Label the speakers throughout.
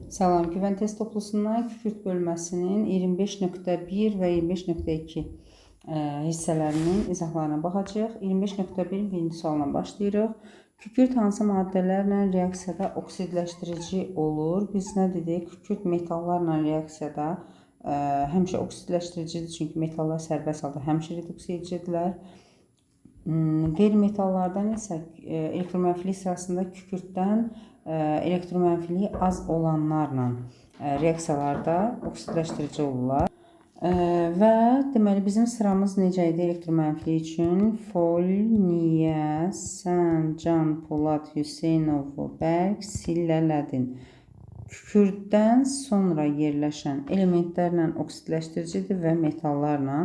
Speaker 1: Salam, güvən test toplusundan kükürt bölməsinin 25.1 və 25.2 hissələrinin izahlarına baxacağıq. 25.1 birinci sualdan başlayırıq. Kükürt hansı maddələrlə reaksiyada oksidləşdirici olur? Biz nə dedik? Kükürt metallarla reaksiyada həmişə oksidləşdiricidir, çünki metallar sərbəst halda həmişə reduksiya edicidirlər. Qeyri-metallardan isə elektromənfililik sırasında kükürtdən elektromənfiliyi az olanlarla reaksiyalarda oksidləşdirici olurlar. Və deməli bizim sıramız necə idi elektromənfiliyi üçün? Fol, Niyəz, Sən, Can, Polad, Hüseynov, Bərk, Sillə, Lədin. Kükürddən sonra yerləşən elementlərlə oksidləşdiricidir və metallarla.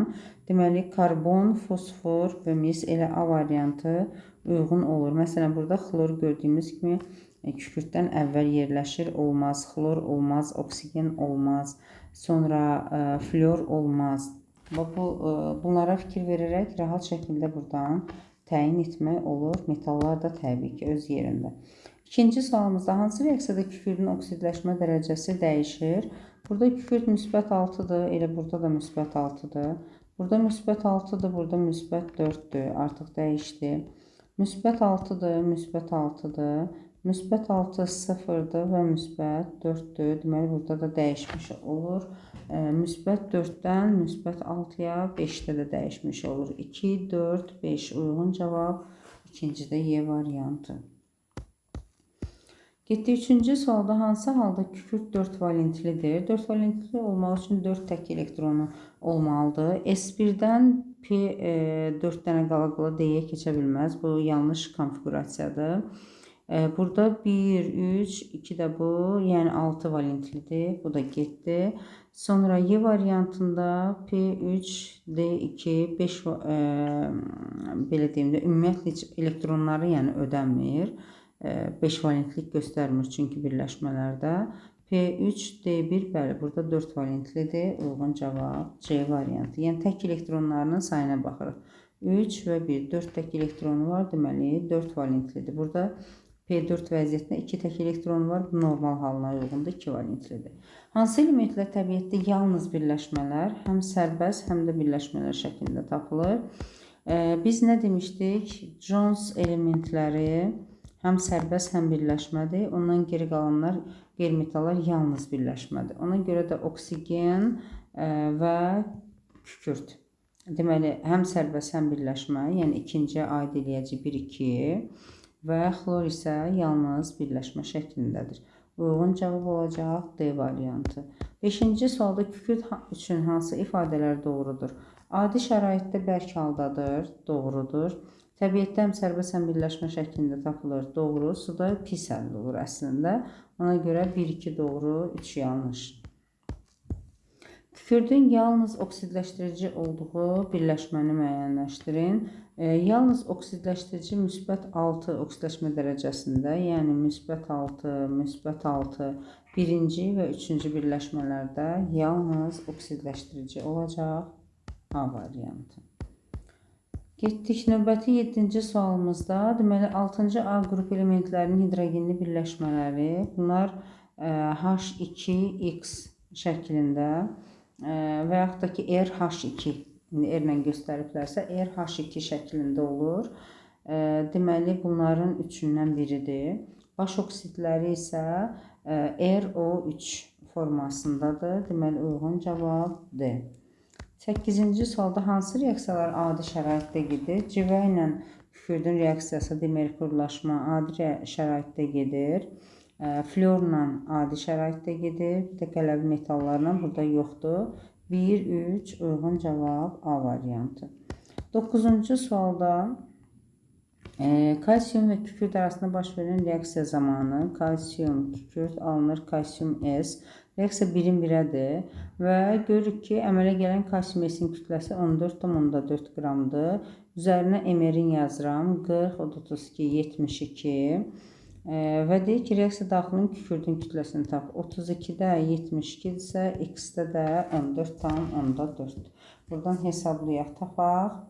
Speaker 1: Deməli, karbon, fosfor və mis elə A variantı uyğun olur. Məsələn, burada xlor gördüyümüz kimi kükürddən əvvəl yerləşir, olmaz. Xlor olmaz, oksigen olmaz. Sonra flor olmaz. Bunlara fikir verərək rahat şəkildə buradan təyin etmək olur. Metallar da təbii ki, öz yerində. İkinci sualımızda hansı reaksiyada kükürdün oksidləşmə dərəcəsi dəyişir? Burada kükürd müsbət 6-dır, elə burada da müsbət 6-dır. Burada müsbət 6-dır, burada müsbət 4-dür, artıq dəyişdi. Müsbət 6-dır, müsbət 6-dır. Müsbət 6 0-dır və müsbət 4-dür. Deməli, burada da dəyişmiş olur. Müsbət 4-dən müsbət 6-ya 5-də də dəyişmiş olur. 2, 4, 5 uyğun cavab ikincidə Y variantı. Getdi üçüncü sualda hansı halda kükürt 4 valentlidir? 4 valentli olmaq üçün 4 tək elektronu olmalıdır. S1-dən P4 dənə qala-qala D-yə keçə bilməz. Bu yanlış konfigurasiyadır. Burada 1, 3, 2 də bu, yəni 6 valentlidir. Bu da getdi. Sonra Y variantında P3, D2, 5 belə deyim də ümumiyyətlə elektronları yəni ödənmir. 5 valentlik göstərmir çünki birləşmələrdə. P3, D1, bəli, burada 4 valentlidir. Uyğun cavab C variantı. Yəni tək elektronlarının sayına baxırıq. 3 və 1, 4 tək elektronu var, deməli 4 valentlidir. Burada P4 vəziyyətində 2 tək elektron var, bu normal halına uyğundur, 2 valentlidir. Hansı elementlər təbiətdə yalnız birləşmələr, həm sərbəst, həm də birləşmələr şəklində tapılır? Biz nə demişdik? Jones elementləri həm sərbəst, həm birləşmədir. Ondan geri qalanlar, qeyri-metallar yalnız birləşmədir. Ona görə də oksigen və kükürt. Deməli, həm sərbəst, həm birləşmə, yəni ikinciyə aid eləyici 1, 2 və xlor isə yalnız birləşmə şəklindədir. Uyğun cavab olacaq D variantı. 5-ci sualda kükürt üçün hansı ifadələr doğrudur? Adi şəraitdə bərk haldadır, doğrudur. Təbiətdə həm sərbəst, həm birləşmə şəklində tapılır, doğru. Suda pis həll olur əslində. Ona görə 1, 2 doğru, 3 yanlış. Kükürdün yalnız oksidləşdirici olduğu birləşməni müəyyənləşdirin. Yalnız oksidləşdirici müsbət 6 oksidləşmə dərəcəsində, yəni müsbət 6, birinci və üçüncü birləşmələrdə yalnız oksidləşdirici olacaq A variantı. Getdik növbəti 7-ci sualımızda. Deməli, 6-cı A qrup elementlərinin hidrogenli birləşmələri. Bunlar H2X şəklində və yaxud da ki RH2, R ilə göstəriblərsə RH2 şəklində olur. Deməli, bunların üçündən biridir. Baş oksidləri isə RO3 formasındadır. Deməli, uyğun cavab D. 8-ci sualda hansı reaksiyalar adi şəraitdə gedir? Civə ilə kükürdün reaksiyası dimerkurlaşma adi şəraitdə gedir. Florla adi şəraitdə gedir. Bir də qələvi metallarla burada yoxdur. 1, 3 uyğun cavab A variantı. 9-cu sualda kalsium və kükürt arasında baş verən reaksiya zamanı kalsium, kükürt alınır kalsium S. Reaksiya 1-in 1-ədir və görürük ki, əmələ gələn kalsium S-in kütləsi 14,4 qramdır. Üzərinə MR-in yazıram. 40, 32, 72. Və deyir ki, reaksiya daxilinin kükürdün kütləsini tap. 32-də 72 isə X-də də 14,4. Buradan hesablayaq, tapaq.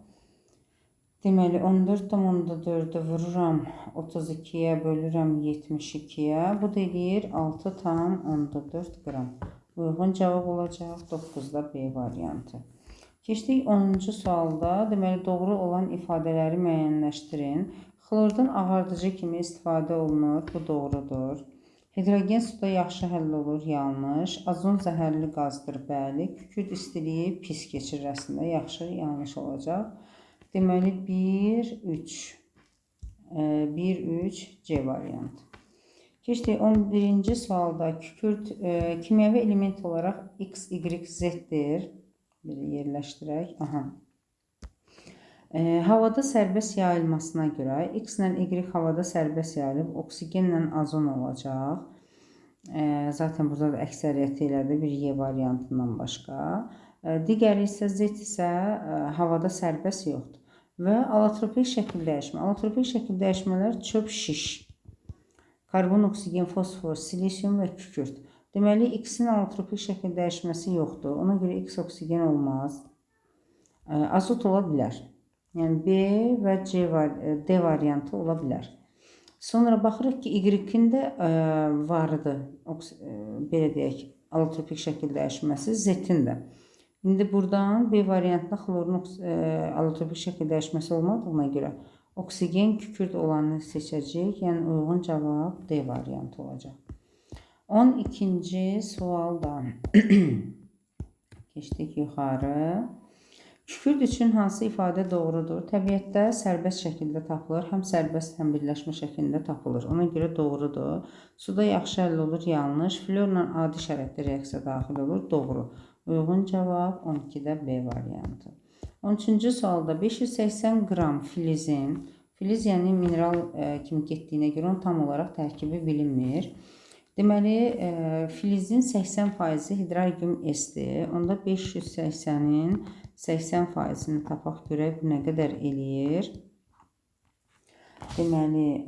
Speaker 1: Deməli 14,4-ü vururam 32-yə, bölürəm 72-yə. Bu da eləyir 6,4 qram. Uyğun cavab olacaq 9-da B variantı. Keçdik 10-cu sualda. Deməli doğru olan ifadələri müəyyənləşdirin. Xlordan ağardıcı kimi istifadə olunur. Bu doğrudur. Hidrogen suda yaxşı həll olur, yanlış. Azon zəhərli qazdır, bəli. Kükürt istiliyi pis keçir əslində, yaxşı, yanlış olacaq. Deməli 1-3 C variantı. Keçdik 11-ci sualda. Kükürt kimyəvi element olaraq X, Y, Z-dir. Bir yerləşdirək. Aha. Havada sərbəst yayılmasına görə X ilə Y havada sərbəst yayılıb, oksigenlə azon olacaq. Zaten burada da əksəriyyəti elədir, bir Y variantından başqa. Digəri isə Z isə havada sərbəst yoxdur. Və alotropik şəkil dəyişmə. Alotropik şəkil dəyişmələr çöp, şiş, karbon, oksigen, fosfor, silisium və kükürt. Deməli, X-in alotropik şəkil dəyişməsi yoxdur. Ona görə X oksigen olmaz. Azot ola bilər. Yəni B və D variantı ola bilər. Sonra baxırıq ki, Y-in də varıdır. Belə deyək, alotropik şəkil dəyişməsi, Z-in də. İndi buradan B variantında xlorun alotropik şəkil dəyişməsi olmadığına görə oksigen, kükürt olanı seçəcəyik. Yəni uyğun cavab D variantı olacaq. 12-ci sualdan keçdik yuxarı. Kükürt üçün hansı ifadə doğrudur? Təbiətdə sərbəst şəkildə tapılır. Həm sərbəst, həm birləşmə şəklində tapılır. Ona görə doğrudur. Suda yaxşı həll olur, yanlış. Florla adi şəraitdə reaksiya daxil olur, doğru. Uyğun cavab 12-də B variantı. 13-cü sualda 580 qram filizin, filiz yəni mineral kimi getdiyinə görə onun tam olaraq tərkibi bilinmir. Deməli, filizin 80% hidrogen S-dir. Onda 580-in 80%-ni tapaq görək bu nə qədər eləyir. Deməli,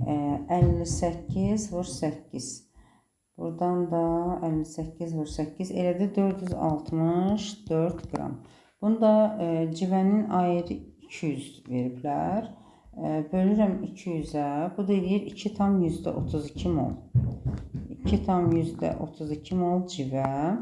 Speaker 1: 58 vur 8. Buradan da 58 vur 8 elədi 464 qram. Bunda civənin ayrı 200 veriblər. Bölürəm 200-ə. Bu da eləyir 2,32 mol. 2,32 mol civə.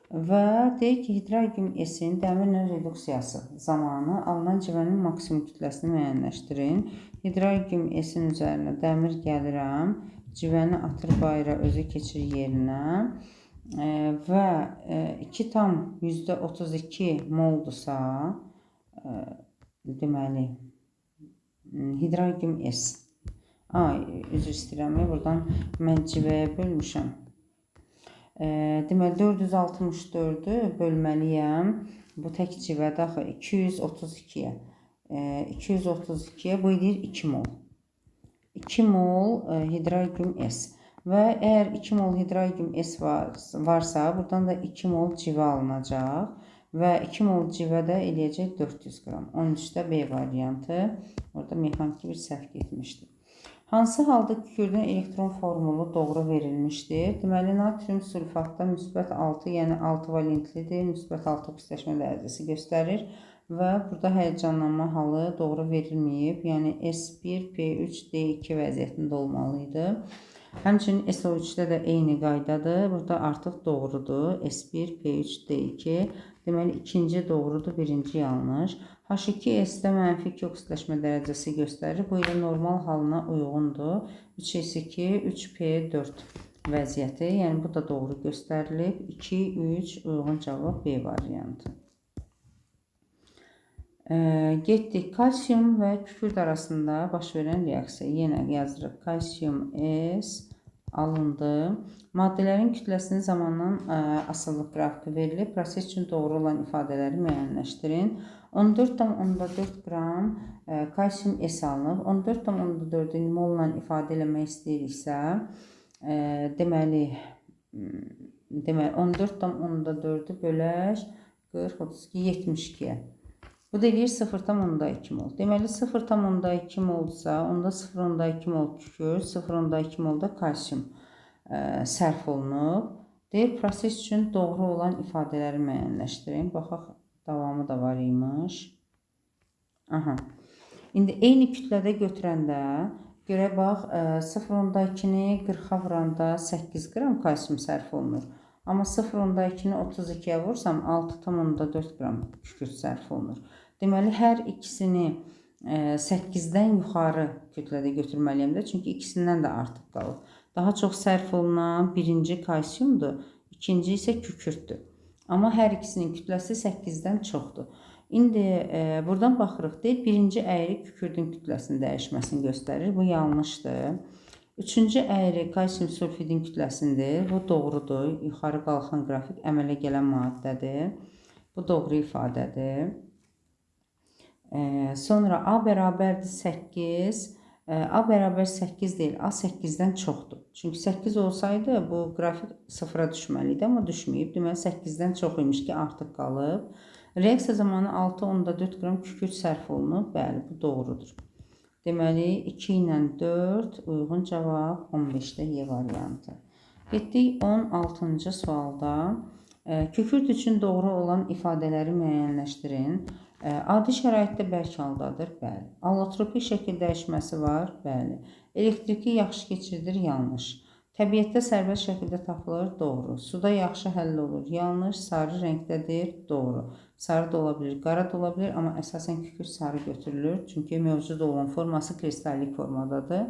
Speaker 1: Və deyək ki, hidrogen S-in dəmirlə reduksiyası zamanı alınan civənin maksimum kütləsini müəyyənləşdirin. Hidrogen S-in üzərinə dəmir gəlirəm. Civəni atır bayıra, özü keçir yerinə. Və 2,32 moldursa, deməli, hidrogen S. Üzr istəyirəm, buradan mən civəyə bölmüşəm. Deməli, 464-ü bölməliyəm. Bu tək civədə axı 232-yə. 232-yə bu edir 2 mol. 2 mol hidrogen S. Və əgər 2 mol hidrogen S varsa, buradan da 2 mol civə alınacaq. Və 2 mol civə də eləyəcək 400 qram. 13-də B variantı. Orada mexaniki bir səhv getmişdir. Hansı halda kükürdün elektron formulu doğru verilmişdir? Deməli, natrium sülfatda müsbət 6, yəni 6 valentlidir, müsbət 6 oksitləşmə dərəcəsi göstərir və burada həyəcanlanma halı doğru verilməyib, yəni S1, P3, D2 vəziyyətində olmalıydı. Həmçinin SO3-də də eyni qaydadır, burada artıq doğrudur, S1, P3, D2, deməli ikinci doğrudur, birinci yanlış. H2S-də mənfi 2 oksitləşmə dərəcəsi göstərir. Bu ilə normal halına uyğundur. 3S2, 3P4 vəziyyəti. Yəni, bu da doğru göstərilib. 2, 3 uyğun cavab B variantı. Getdik. Kalsium və kükürt arasında baş verən reaksiya. Yenə yazırıq. Kalsium S alındı. Maddələrin kütləsinin zamandan asıllıq qrafiki verilib. Proses üçün doğru olan ifadələri müəyyənləşdirin. 14,4 qram kalsium S alınıb. 14,4-ü molla ifadə eləmək istəyiriksə, deməli 14,4-ü bölək 40, 32, 72-yə. Bu da eləyir 0,2 mol. Deməli 0,2 molsa, onda 0,2 mol kükürt, 0,2 mol da kalsium sərf olunub. Deyir, proses üçün doğru olan ifadələri müəyyənləşdirin. Baxaq, davamı da var imiş. İndi eyni kütlədə götürəndə görə bax 0,2-ni 40-a vuranda 8 qram kalsium sərf olunur. Amma 0,2-ni 32-yə vursam 6,4 qram kükürt sərf olunur. Deməli, hər ikisini 8-dən yuxarı kütlədə götürməliyəm də, çünki ikisindən də artıq qalır. Daha çox sərf olunan birinci kalsiumdur, ikinci isə kükürtdür. Amma hər ikisinin kütləsi 8-dən çoxdur. İndi buradan baxırıq deyil, birinci əyri kükürdün kütləsinin dəyişməsini göstərir. Bu yanlışdır. Üçüncü əyri kalsium sulfidin kütləsindir. Bu doğrudur. Yuxarı qalxan qrafik əmələ gələn maddədir. Bu doğru ifadədir. Sonra A bərabərdir 8. A bərabər 8 deyil, A 8-dən çoxdur. Çünki 8 olsaydı bu qrafik sıfıra düşməliydi, amma düşməyib. Deməli 8-dən çox imiş ki, artıq qalıb. Reaksiya zamanı 6,4 qram kükürt sərf olunub. Bəli, bu doğrudur. Deməli 2 ilə 4 uyğun cavab 15-də Y variantı. Getdik 16-cı sualda. Kükürt üçün doğru olan ifadələri müəyyənləşdirin. Adi şəraitdə bərk haldadır, bəli. Allotropik şəkil dəyişməsi var, bəli. Elektriki yaxşı keçirilir, yanlış. Təbiətdə sərbəst şəkildə tapılır, doğru. Suda yaxşı həll olur, yanlış. Sarı rəngdədir, doğru. Sarı da ola bilir, qara da ola bilir, amma əsasən kükürt sarı götürülür. Çünki mövcud olan forması kristallik formadadır.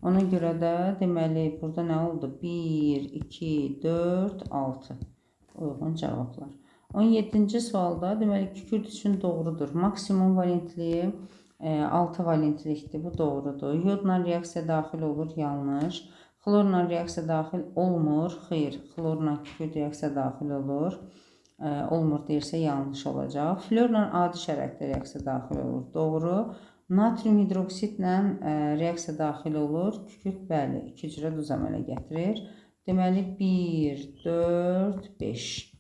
Speaker 1: Ona görə də deməli burada nə oldu? 1, 2, 4, 6 uyğun cavablar. 17-ci sualda deməli kükürt üçün doğrudur. Maksimum valentliyi 6 valentlikdir. Bu doğrudur. Yodla reaksiya daxil olur, yanlış. Xlorla reaksiya daxil olmur, xeyr. Xlorla kükürt reaksiya daxil olur. Olmur deyirsə yanlış olacaq. Florla adi şəraitdə reaksiya daxil olur, doğru. Natrium hidroksitlə reaksiya daxil olur. Kükürt bəli, 2 cürə duz əmələ gətirir. Deməli 1, 4, 5.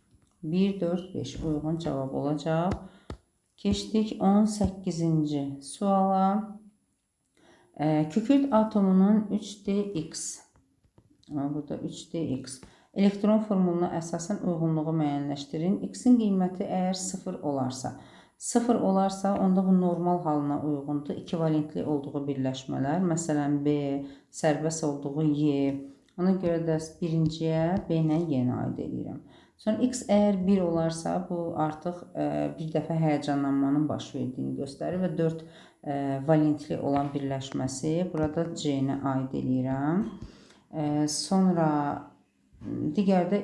Speaker 1: 1, 4, 5 uyğun cavab olacaq. Keçdik 18-ci suala. Kükürt atomunun 3dx. Burada 3dx. Elektron formuluna əsasən uyğunluğu müəyyənləşdirin. X-in qiyməti əgər 0 olarsa. 0 olarsa, onda bu normal halına uyğundur. 2 valentli olduğu birləşmələr. Məsələn, B, sərbəst olduğu Y. Ona görə də birinciyə B ilə Y-ni aid edirəm. Sonra X əgər 1 olarsa, bu artıq bir dəfə həyəcanlanmanın baş verdiyini göstərir və 4 valentli olan birləşməsi burada C-ni aid edirəm. Sonra digərdə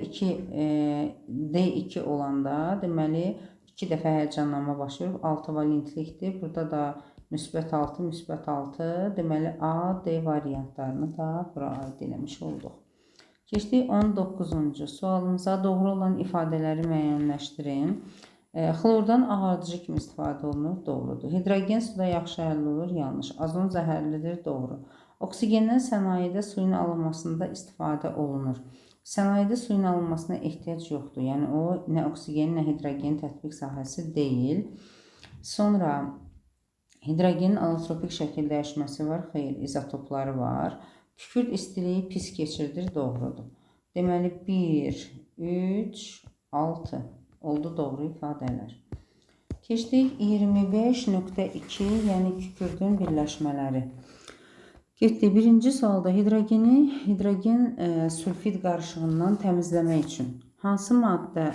Speaker 1: D2 olanda, deməli 2 dəfə həyəcanlanma baş verir, 6 valentlikdir. Burada da müsbət 6, müsbət 6, deməli A, D variantlarını da bura aid eləmiş olduq. Keçdik 19-cu sualımıza. Doğru olan ifadələri müəyyənləşdirin. Xlordan ağardıcı kimi istifadə olunur, doğrudur. Hidrogen suda yaxşı həll olur, yanlış. Azon zəhərlidir, doğru. Oksigendən sənayedə suyun alınmasında istifadə olunur. Sənayedə suyun alınmasına ehtiyac yoxdur. Yəni o nə oksigen, nə hidrogen tətbiq sahəsi deyil. Sonra hidrogenin allotropik şəkil dəyişməsi var, xeyr, izotopları var. Kükürt istiliyi pis keçirdir, doğrudur. Deməli 1, 3, 6 oldu doğru ifadələr. Keçdik 25.2, yəni kükürdün birləşmələri. Getdik birinci sualda hidrogen sulfid qarışığından təmizləmək üçün hansı maddə,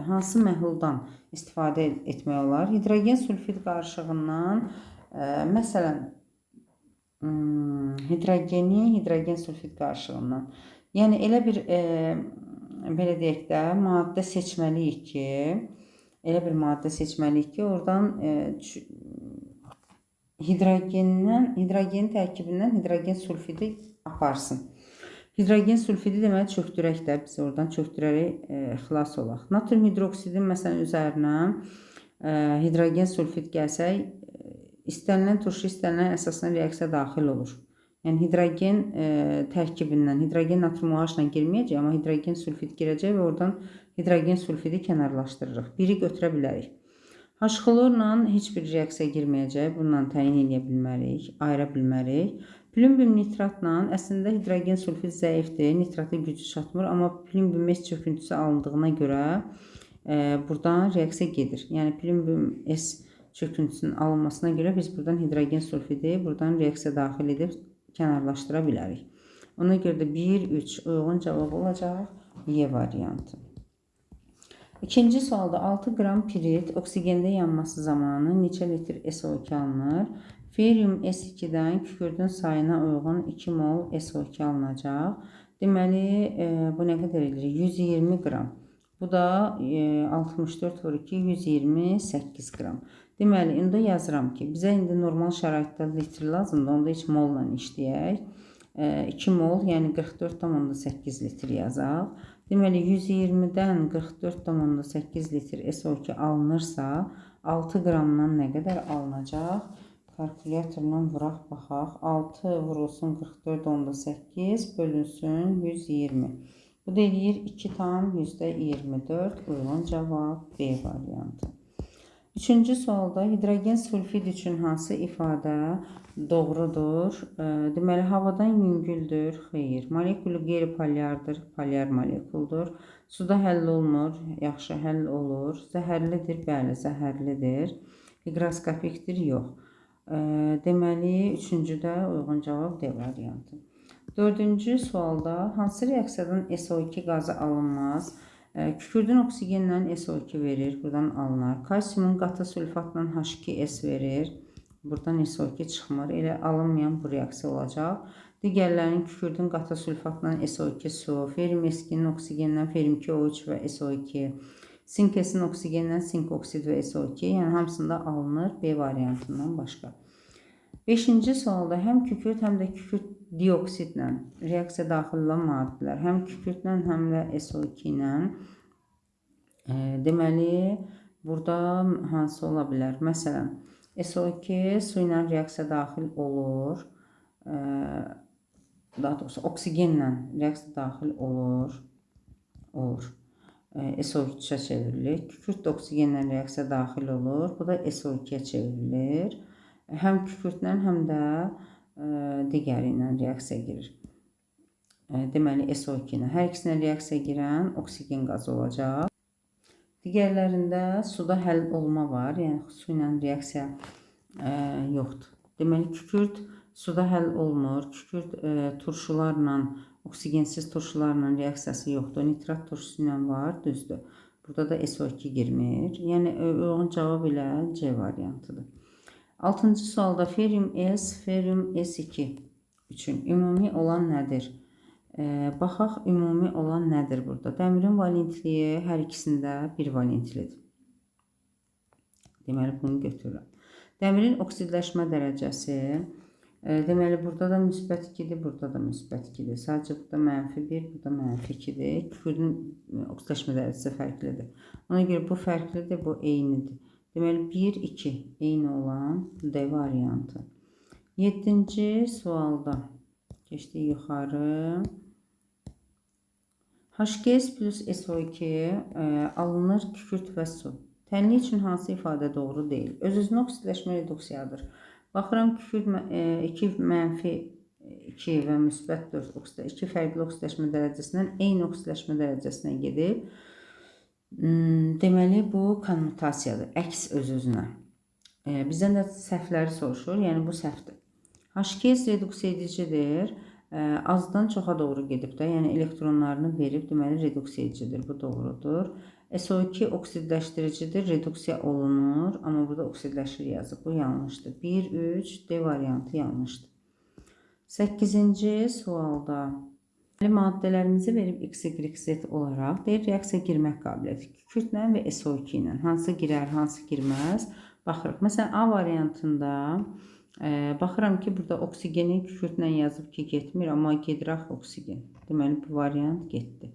Speaker 1: hansı məhluldan istifadə etmək olar? Hidrogen sulfid qarışığından məsələn hidrogen sulfid qarışığından. Yəni elə bir belə deyək də maddə seçməliyik ki, oradan hidrogen tərkibindən hidrogen sulfidi aparsın. Hidrogen sulfidi deməli çöktürək də, biz oradan çöktürərək xilas olaq. Natrium hidroksidin məsələn üzərinə hidrogen sulfid gəlsək, istənilən turşu istənilən əsasına reaksiya daxil olur. Yəni hidrogen tərkibindən hidrogen natrium OH-la girməyəcək, amma hidrogen sulfid girəcək və oradan hidrogen sulfidi kənarlaşdırırıq. Biri götürə bilərik. H-xlorla heç bir reaksiya girməyəcək. Bununla təyin edə bilmərik, ayıra bilmərik. Plümbium nitratla əslində hidrogen sulfid zəifdir, nitratın gücü çatmır, amma plümbium S çöküntüsü alındığına görə buradan reaksiya gedir. Yəni plümbium S çöküntüsünün alınmasına görə biz buradan hidrogen sulfidi buradan reaksiya daxil edib kənarlaşdıra bilərik. Ona görə də 1, 3 uyğun cavab olacaq Y variantı. İkinci sualda 6 qram pirit oksigende yanması zamanı neçə litr SO2 alınır? Feryum S2-dən kükürdün sayına uyğun 2 mol SO2 alınacaq. Deməli, bu nə qədər edir? 120 qram. Bu da 64 vur 2, 128 qram. Deməli, indi yazıram ki, bizə indi normal şəraitdə litr lazımdır. Onda heç molla işləyək. 2 mol, yəni 44,8 litr yazaq. Deməli, 120-dən 44,8 litr SO2 alınırsa, 6 qramdan nə qədər alınacaq? Kalkulyatorla vuraq, baxaq. 6 vurulsun 44,8 bölünsün 120. Bu da eləyir 2,24. Uyğun cavab B variantı. Üçüncü sualda hidrogen sulfid üçün hansı ifadə doğrudur? Deməli, havadan yüngüldür. Xeyr. Molekulu qeyri-polyardır. Polyar molekuldur. Suda həll olunur. Yaxşı, həll olur. Zəhərlidir. Bəli, zəhərlidir. Higroskopikdir. Yox. Deməli, üçüncüdə uyğun cavab D variantı. Dördüncü sualda hansı reaksiyadan SO2 qazı alınmaz? Kükürdün oksigenlə SO2 verir. Buradan alınar. Kalsiumun qatı sulfatla H2S verir. Buradan SO2 çıxmır. Elə alınmayan bu reaksiya olacaq. Digərlərinin kükürdün qatı sulfatla SO2 su, feryum S2-nin oksigenlə feryum 2O3 və SO2, sinkesin oksigenlə sink oksid və SO2, yəni hamısında alınır B variantından başqa. Beşinci sualda həm kükürt, həm də kükürt dioksidlə reaksiya daxil olan maddələr, həm kükürtlə, həm də SO2 ilə deməli, burada hansı ola bilər? Məsələn, SO2 su ilə reaksiya daxil olur, daha doğrusu oksigenlə reaksiya daxil olur, SO3-ə çevrilir. Kükürt oksigenlə reaksiya daxil olur, bu da SO2-yə çevrilir. Həm kükürtlə, həm də digəri ilə reaksiya girir. Deməli, SO2 ilə. Hər ikisinə reaksiya girən oksigen qazı olacaq. Digərlərində suda həll olma var, yəni su ilə reaksiya yoxdur. Deməli, kükürt suda həll olmur. Kükürt turşularla, oksigensiz turşularla reaksiyası yoxdur. Nitrat turşusu ilə var, düzdür. Burada da SO2 girmir. Yəni, uyğun cavab ilə C variantıdır. 6-cı sualda feryum S, feryum S2 üçün ümumi olan nədir? Baxaq, ümumi olan nədir burada? Dəmirin valentliyi hər ikisində 1 valentlidir. Deməli, bunu götürürəm. Dəmirin oksidləşmə dərəcəsi, deməli, burada da müsbət 2-dir, burada da müsbət 2-dir. Sadəcə burada mənfi 1, burada mənfi 2-dir. Kükürdün oksidləşmə dərəcəsi fərqlidir. Ona görə bu fərqlidir, bu eynidir. Deməli, 1, 2 eyni olan D variantı. 7-ci sualda keçdik yuxarı. H2S plus SO2 alınır kükürt və su. Tənlik üçün hansı ifadə doğru deyil? Öz-özünə oksidləşmə reduksiyadır. Baxıram, kükürt 2 mənfi 2 və müsbət 4 2 fərqli oksidləşmə dərəcəsindən eyni oksidləşmə dərəcəsinə gedib. Deməli, bu konmutasiyadır, əks öz-özünə. Bizdən də səhvləri soruşur, yəni bu səhvdir. H2S reduksiya edicidir, azdan çoxa doğru gedib də, yəni elektronlarını verib, deməli reduksiya edicidir, bu doğrudur. SO2 oksidləşdiricidir, reduksiya olunur, amma burada oksidləşir yazıb, bu yanlışdır. 1, 3, D variantı yanlışdır. 8-ci sualda maddələrimizi verib X, Y, Z olaraq deyir, reaksiya girmək qabiliyyəti kükürtlə və SO2 ilə. Hansı girər, hansı girməz? Baxırıq. Məsələn, A variantında baxıram ki, burada oksigeni kükürtlə yazıb ki, getmir, amma gedir axı oksigen. Deməli, bu variant getdi.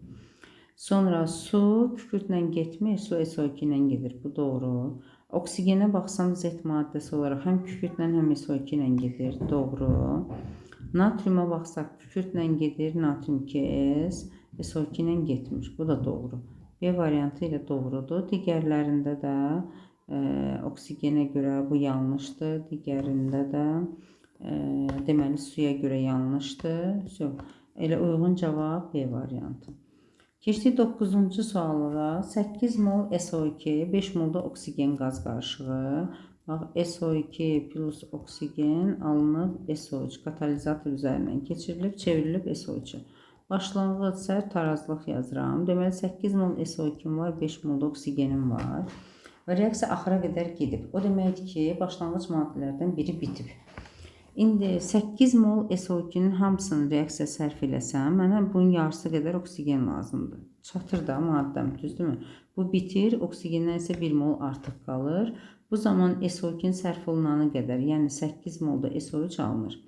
Speaker 1: Sonra su kükürtlə getmir, su SO2 ilə gedir. Bu doğru. Oksigenə baxsam Z maddəsi olaraq həm kükürtlə, həm SO2 ilə gedir. Doğru. Natriuma baxsaq, kükürtlə gedir, natrium 2S, SO2 ilə getmir. Bu da doğru. B variantı ilə doğrudur. Digərlərində də oksigenə görə bu yanlışdır. Digərində də deməli suya görə yanlışdır. Elə uyğun cavab B variantı. Keçdik 9-cu suala. 8 mol SO2, 5 mol da oksigen qaz qarışığı. Bax, SO2 plus oksigen alınıb SO3 katalizator üzərindən keçirilib, çevrilib SO2. Başlanğıc sərt tarazlıq yazıram. Deməli 8 mol SO2 var, 5 mol oksigenim var. Və reaksiya axıra qədər gedib. O deməkdir ki, başlanğıc maddələrdən biri bitib. İndi 8 mol SO2-nin hamısını reaksiya sərf eləsəm, mənə bunun yarısı qədər oksigen lazımdır. Çatır da maddəm, düzdürmü? Bu bitir, oksigendən isə 1 mol artıq qalır. Bu zaman SO2-nin sərf olunanı qədər, yəni 8 molda SO3 alınır.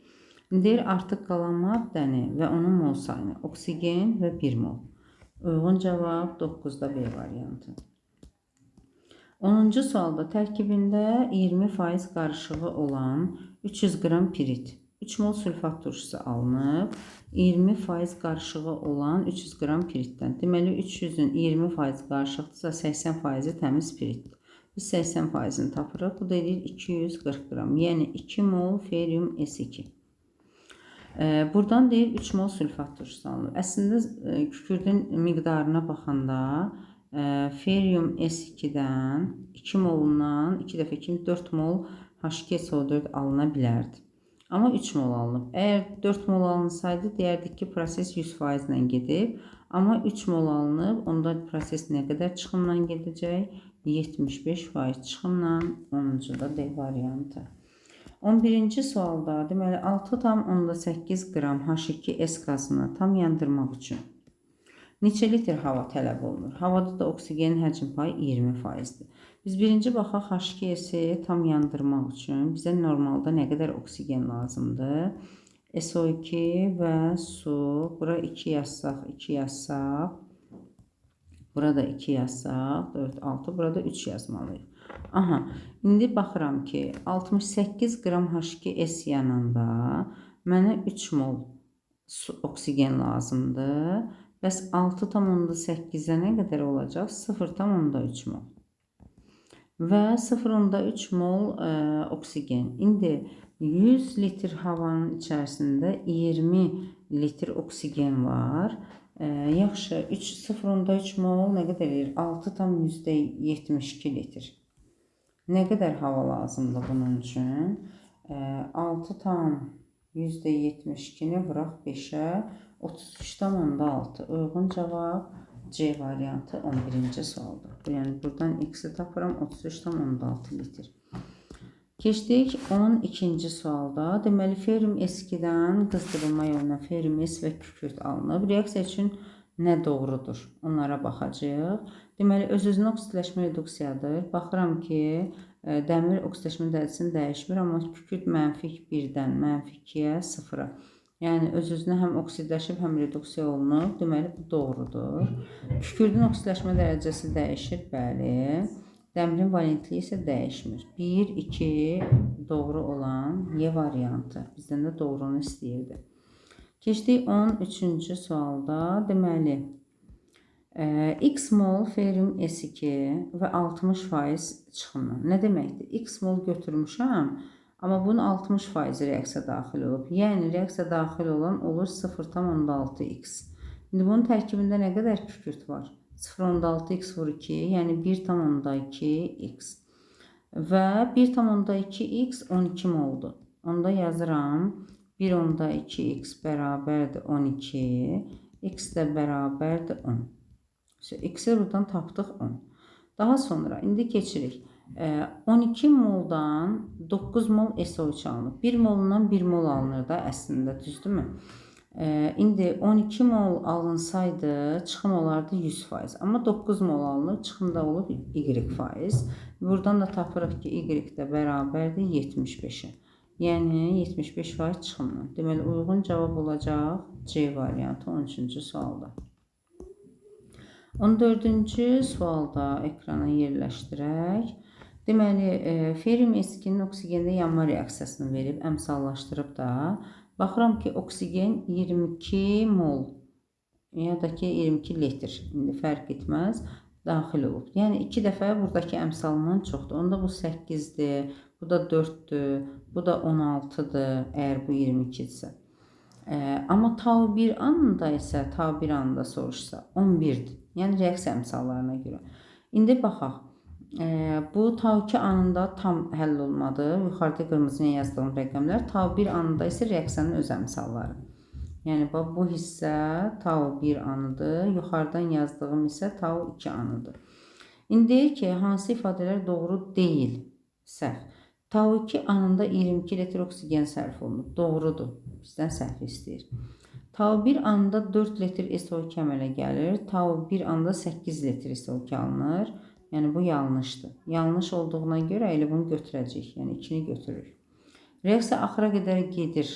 Speaker 1: Deyir, artıq qalan maddəni və onun mol sayını, oksigen və 1 mol. Uyğun cavab 9-da B variantı. 10-cu sualda tərkibində 20% qarışığı olan 300 qram pirit, 3 mol sülfat turşusu alınıb, 20% qarışığı olan 300 qram piritdən. Deməli, 300-ün 20% qarışıqdırsa 80%-i təmiz piritdir. Biz 80%-ni tapırıq. Bu da edir 240 qram, yəni 2 mol ferium S2. Buradan deyir 3 mol sülfat turşusu alınıb. Əslində kükürdün miqdarına baxanda ferium S2-dən 2 molundan 2 dəfə kimi 4 mol H2SO4 alına bilərdi. Amma 3 mol alınıb. Əgər 4 mol alınsaydı, deyərdik ki, proses 100% ilə gedib. Amma 3 mol alınıb, onda proses nə qədər çıxımla gedəcək? 75% çıxımla. 10-cu da D variantı. 11-ci sualda, deməli 6,8 qram H2S qazını tam yandırmaq üçün neçə litr hava tələb olunur? Havada da oksigenin həcm payı 20%-dir. Biz birinci baxaq H2S-i tam yandırmaq üçün bizə normalda nə qədər oksigen lazımdır? SO2 və su. Bura 2 yazsaq, 2 yazsaq. Burada 2 yazsaq, 4, 6. Burada 3 yazmalıyıq. Aha, indi baxıram ki 68 qram H2S yanında mənə 3 mol oksigen lazımdır. Bəs 6,8-ə nə qədər olacaq? 0,3 mol. Və 0,3 mol oksigen. İndi 100 litr havanın içərisində 20 litr oksigen var. Yaxşı, 0,3 mol nə qədər edir? 6,72 litr. Nə qədər hava lazımdır bunun üçün? 6,72-ni vuraq 5-ə, 33,6. Uyğun cavab C variantı 11-ci sualdır. Yəni, buradan X-i tapıram, 33,6 litr. Keçdik 12-ci sualda. Deməli, ferium S2-dən qızdırılma yoluna ferium S və kükürt alınıb. Reaksiya üçün nə doğrudur? Onlara baxacaq. Deməli, öz-özünə oksidləşmə reduksiyadır. Baxıram ki, dəmir oksidləşmə dərəcəsini dəyişmir, amma kükürt -1-dən -2-yə 0-a. Yəni, öz-özünə həm oksidləşib, həm reduksiya olunub. Deməli, bu doğrudur. Kükürdün oksidləşmə dərəcəsi dəyişir, bəli. Dəmirin valentliyi isə dəyişmir. 1, 2 doğru olan Y variantı. Bizdən də doğrunu istəyirdi. Keçdik 13-cü sualda. Deməli, X mol ferium S2 və 60% çıxımla. Nə deməkdir? X mol götürmüşəm, amma bunun 60% reaksiya daxil olub. Yəni, reaksiya daxil olan olur 0,6x. İndi bunun tərkibində nə qədər kükürt var? 0,6x vur 2, yəni 1,2x. Və 1,2x 12 moldur. Onda yazıram 1,2x bərabərdir 12, x də bərabərdir 10. X-i buradan tapdıq 10. Daha sonra, indi keçirik. 12 moldan 9 mol SO3 alınıb. 1 molundan 1 mol alınır da əslində, düzdürmü? İndi 12 mol alınsaydı, çıxım olardı 100%. Amma 9 mol alınır, çıxımda olub Y%. Buradan da tapırıq ki, Y də bərabərdir 75-ə. Yəni, 75% çıxımla. Deməli, uyğun cavab olacaq C variantı 13-cü sualda. 14-cü sualda ekrana yerləşdirək. Deməli, ferium S2-nin oksigendə yanma reaksiyasını verib, əmsallaşdırıb da. Baxıram ki, oksigen 22 mol, ya da ki 22 litr, indi fərq etməz, daxil olub. Yəni, 2 dəfə buradakı əmsalından çoxdur. Onda bu 8-dir, bu da 4-dür, bu da 16-dır, əgər bu 22-dirsə. Amma tau 1 anında isə, tau 1 anında soruşsa 11-dir. Yəni, reaksiya əmsallarına görə. İndi baxaq. Bu tau 2 anında tam həll olmadı. Yuxarıda qırmızıya yazdığım rəqəmlər. Tau 1 anında isə reaksiyanın öz əmsalları. Yəni bu hissə tau 1 anıdır. Yuxarıdan yazdığım isə tau 2 anıdır. İndi deyir ki, hansı ifadələr doğru deyil? Səhv. Tau 2 anında 22 litr oksigen sərf olunub. Doğrudur. Bizdən səhv istəyir. Tau 1 anında 4 litr SO2 əmələ gəlir. Tau 1 anında 8 litr SO2 alınır. Yəni bu yanlışdır. Yanlış olduğuna görə elə bunu götürəcəyik. Yəni 2-ni götürürük. Reaksiya axıra qədər gedir.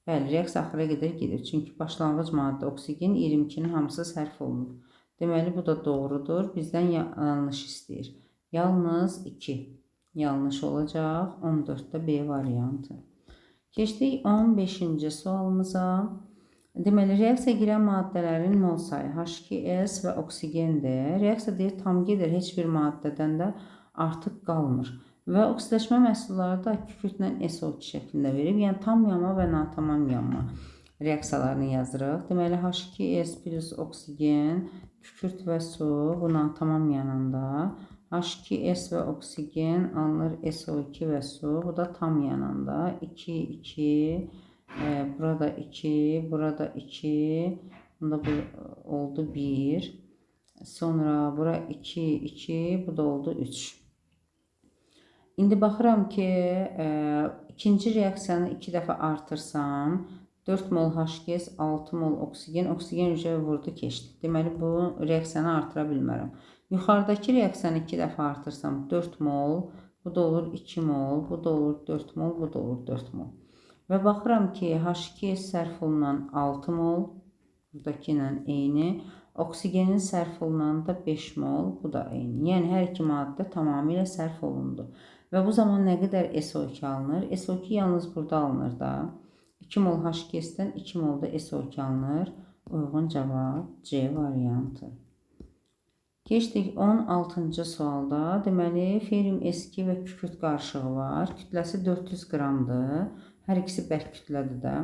Speaker 1: Bəli, reaksiya axıra qədər gedir. Çünki başlanğıc maddə oksigen 22-nin hamısı sərf olunub. Deməli bu da doğrudur. Bizdən yanlış istəyir. Yalnız 2 yanlış olacaq. 14-də B variantı. Keçdik 15-ci sualımıza. Deməli, reaksiya girən maddələrin mol sayı H2S və oksigendir. Reaksiya deyir, tam gedir, heç bir maddədən də artıq qalmır. Və oksidaşma məhsulları da kükürtlə SO2 şəklində verib. Yəni, tam yanma və natamam yanma reaksiyalarını yazırıq. Deməli, H2S plus oksigen, kükürt və su, bu natamam yananda. H2S və oksigen alınır SO2 və su, bu da tam yananda. 2, 2, burada 2, burada 2, bunda bu oldu 1. Sonra bura 2, 2, bu da oldu 3. İndi baxıram ki, ikinci reaksiyanı 2 dəfə artırsam, 4 mol H2S, 6 mol oksigen, oksigen hücrəyə vurdu, keçdi. Deməli, bu reaksiyanı artıra bilmərəm. Yuxarıdakı reaksiyanı 2 dəfə artırsam, 4 mol, bu da olur 2 mol, bu da olur 4 mol, bu da olur 4 mol. Və baxıram ki, H2S sərf olunan 6 mol, buradakı ilə eyni, oksigenin sərf olunan da 5 mol, bu da eyni. Yəni, hər iki maddə tamamilə sərf olundu. Və bu zaman nə qədər SO2 alınır? SO2 yalnız burada alınır da. 2 mol H2S-dən 2 mol da SO2 alınır. Uyğun cavab C variantı. Keçdik 16-cı sualda. Deməli, ferium S2 və kükürt qarışığı var. Kütləsi 400 qramdır. Hər ikisi bərk kütlədir də.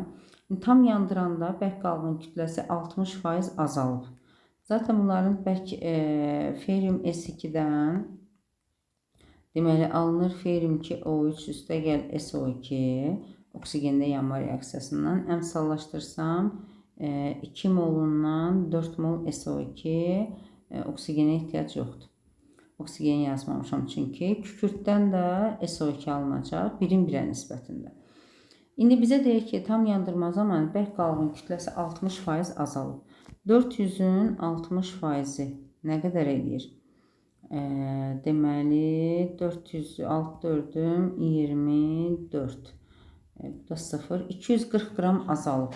Speaker 1: Tam yandıranda bərk qalığın kütləsi 60% azalıb. Zaten bunların bərk ferium S2-dən deməli, alınır ferium 2O3 üstə gəl SO2 oksigende yanma reaksiyasından. Əmsallaşdırsam 2 molundan 4 mol SO2 oksigenə ehtiyac yoxdur. Oksigen yazmamışam çünki. Kükürtdən də SO2 alınacaq 1-in 1-ə nisbətində. İndi bizə deyir ki, tam yandırma zamanı bərk qalığın kütləsi 60% azalıb. 400-ün 60%-i nə qədər edir? Deməli, 400, 4'üm 24. Bu da 0. 240 qram azalıb.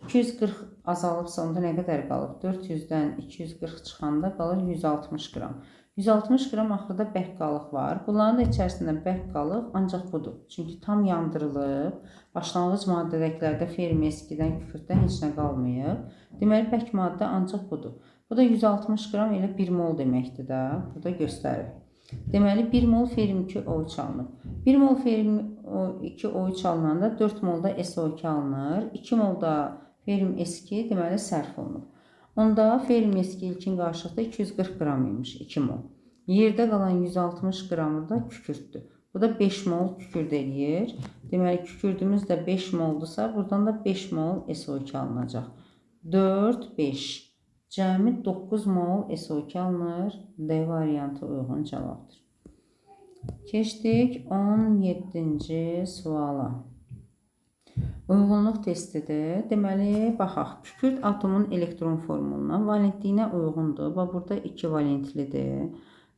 Speaker 1: 240 azalıbsa onda nə qədər qalıb? 400-dən 240 çıxanda qalır 160 qram. 160 qram axırda bərk qalıq var. Bunların da içərisində bərk qalıq ancaq budur. Çünki tam yandırılıb. Başlanğıc maddədəkilərdə ferium S2-dən, kükürtdən heç nə qalmayıb. Deməli, bərk maddə ancaq budur. Bu da 160 qram elə 1 mol deməkdir də. Burada göstərir. Deməli, 1 mol ferium 2O3 alınır. 1 mol ferium 2O3 alınanda 4 mol da SO2 alınır. 2 mol da ferium S2 deməli sərf olunur. Onda ferium S2 ilkin qarışıqda 240 qram imiş, 2 mol. Yerdə qalan 160 qramı da kükürtdür. Bu da 5 mol kükürd eləyir. Deməli, kükürdümüz də 5 moldursa, buradan da 5 mol SO2 alınacaq. 4, 5. Cəmi 9 mol SO2 alınır. D variantı uyğun cavabdır. Keçdik 17-ci suala. Uyğunluq testidir. Deməli, baxaq. Kükürt atomun elektron formuluna valentliyinə uyğundur. Burada 2 valentlidir.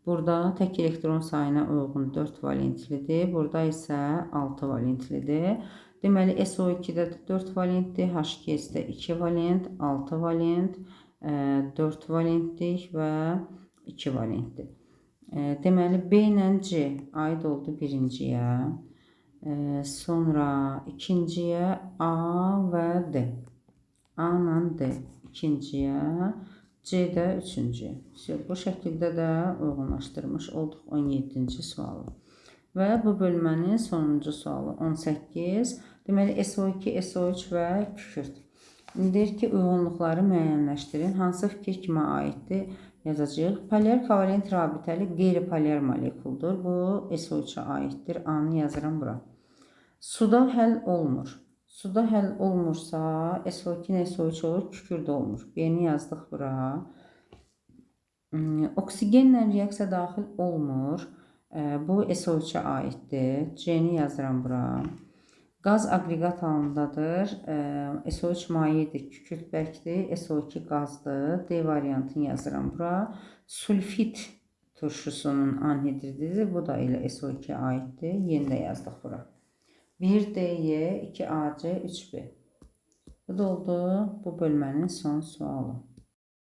Speaker 1: Burada tək elektron sayına uyğun 4 valentlidir. Burada isə 6 valentlidir. Deməli, SO2-də 4 valentdir. H2S-də 2 valent, 6 valent, 4 valentlik və 2 valentdir. Deməli, B ilə C aid oldu birinciyə. Sonra ikinciyə A və D. A ilə D ikinciyə, C də üçüncüyə. Bu şəkildə də uyğunlaşdırmış olduq 17-ci sualı. Və bu bölmənin sonuncu sualı 18. Deməli, SO2, SO3 və kükürt. Deyir ki, uyğunluqları müəyyənləşdirin. Hansı fikir kimə aiddir? yazacağıq. Polyar kovalent rabitəli qeyri-polyar molekuldur. Bu SO3-ə aiddir. A-nı yazıram bura. Suda həll olmur. Suda həll olmursa SO2 nə SO3 olur? Kükürt olmur. B-ni yazdıq bura. Oksigenlə reaksiya daxil olmur. Bu SO3-ə aiddir. C-ni yazıram bura. Qaz aqreqat halındadır. SO3 mayedir, kükürt bərkdir. SO2 qazdır. D variantını yazıram bura. Sulfit turşusunun anhidrididir. Bu da elə SO2-yə aiddir. Yeni də yazdıq bura. 1DY, 2AC, 3B. Bu da oldu bu bölmənin son sualı.